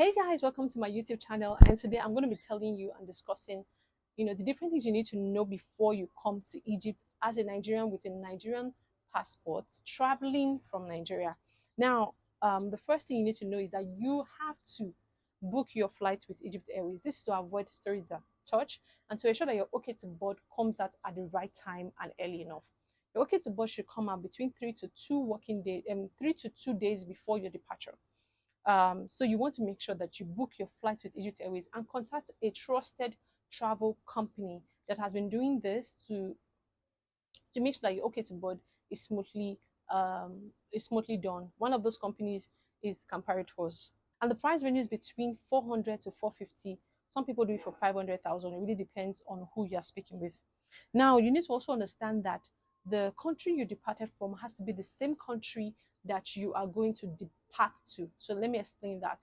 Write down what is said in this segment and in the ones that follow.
Hey guys, welcome to my YouTube channel. And today I'm going to be telling you and discussing, the different things you need to know before you come to Egypt as a Nigerian with a Nigerian passport traveling from Nigeria. Now, the first thing you need to know is that you have to book your flight with Egypt Airways. This is to avoid stories that touch and to ensure that your okay to board comes out at the right time and early enough. Your okay to board should come out between 3 to 2 days before your departure. So you want to make sure that you book your flight with Egypt Airways and contact a trusted travel company that has been doing this to make sure that your okay to board is smoothly done. One of those companies is Comparators, and the price ranges between 400 to 450. Some people do it for 500,000. It really depends on who you are speaking with. Now, you need to also understand that the country you departed from has to be the same country that you are going to depart to. So let me explain that.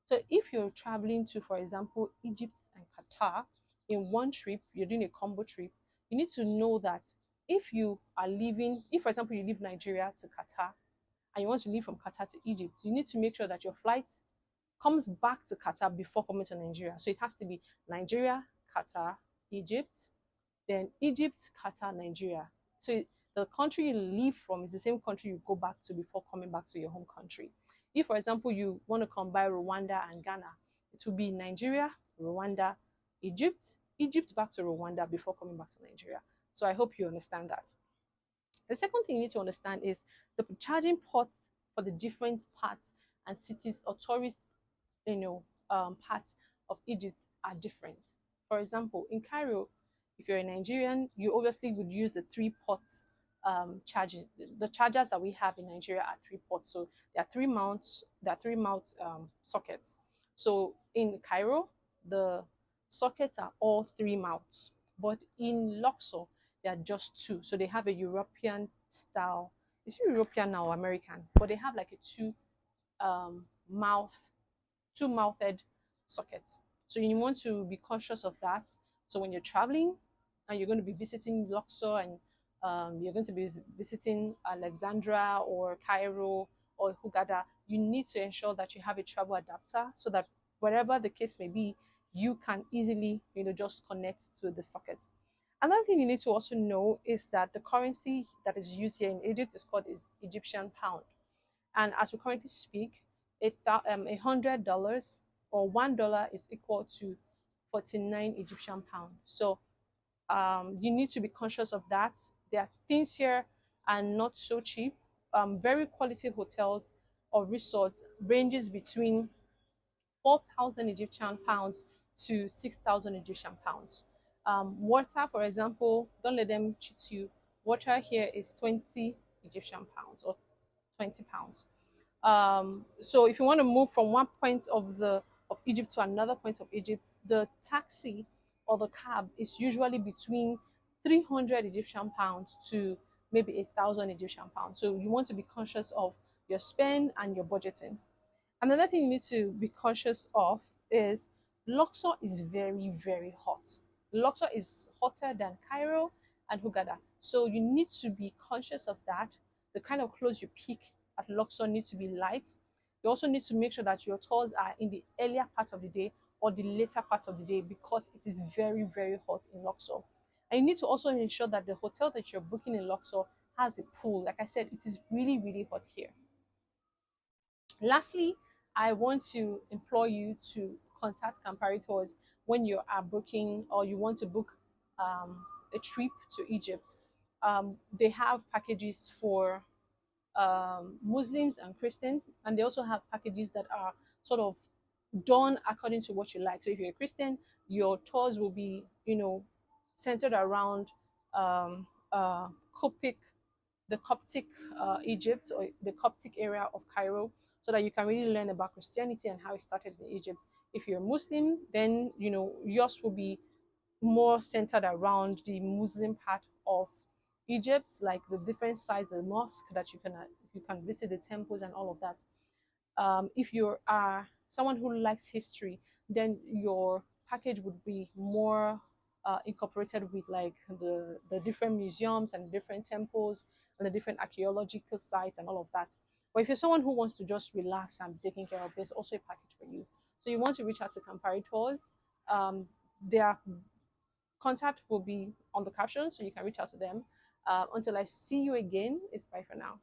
So if you're traveling to, for example, Egypt and Qatar in one trip, you're doing a combo trip, you need to know that if you are leaving, if for example you leave Nigeria to Qatar and you want to leave from Qatar to Egypt, you need to make sure that your flight comes back to Qatar before coming to Nigeria. So it has to be Nigeria, Qatar, Egypt, then Egypt, Qatar, Nigeria. So the country you leave from is the same country you go back to before coming back to your home country. If, for example, you want to combine Rwanda and Ghana, it will be Nigeria, Rwanda, Egypt, Egypt back to Rwanda before coming back to Nigeria. So I hope you understand that. The second thing you need to understand is the charging ports for the different parts and cities or tourist, parts of Egypt are different. For example, in Cairo, if you're a Nigerian, you obviously would use the three ports charging. The chargers that we have in Nigeria are three ports. So there are three mounts. There are three mount sockets. So in Cairo, the sockets are all three mounts. But in Luxor, they are just two. So they have a European style. It's European now, American, but they have like a um, mouth, two mouthed sockets. So you want to be conscious of that. So when you're traveling and you're going to be visiting Luxor and you're going to be visiting Alexandria or Cairo or Hurghada, you need to ensure that you have a travel adapter so that wherever the case may be, you can easily, just connect to the socket. Another thing you need to also know is that the currency that is used here in Egypt is called Egyptian pound. And as we currently speak, $100 or $1 is equal to 49 Egyptian pound. So you need to be conscious of that. There are things here and not so cheap. Very quality hotels or resorts ranges between 4,000 Egyptian pounds to 6,000 Egyptian pounds. Water, for example, don't let them cheat you. Water here is 20 Egyptian pounds or 20 pounds. So if you want to move from one point of Egypt to another point of Egypt, the taxi or the cab is usually between 300 Egyptian pounds to maybe 1,000 Egyptian pounds. So you want to be conscious of your spend and your budgeting. Another thing you need to be conscious of is Luxor is very, very hot. Luxor is hotter than Cairo and Hurghada. So you need to be conscious of that. The kind of clothes you pick at Luxor need to be light. You also need to make sure that your tours are in the earlier part of the day or the later part of the day because it is very, very hot in Luxor. And you need to also ensure that the hotel that you're booking in Luxor has a pool. Like I said, it is really, really hot here. Lastly, I want to implore you to contact comparators when you are booking or you want to book a trip to Egypt. They have packages for Muslims and Christians, and they also have packages that are sort of done according to what you like. So if you're a Christian, your tours will be, centered around um, Coptic, the Coptic Egypt or the Coptic area of Cairo, so that you can really learn about Christianity and how it started in Egypt. If you're Muslim, then yours will be more centered around the Muslim part of Egypt, like the different sites, the mosque that you can visit, the temples and all of that. If you are someone who likes history, then your package would be more incorporated with like the different museums and different temples and the different archaeological sites and all of that. But if you're someone who wants to just relax and be taken care of, there's also a package for you. So you want to reach out to comparators. Their contact will be on the caption, so you can reach out to them. Until I see you again, it's bye for now.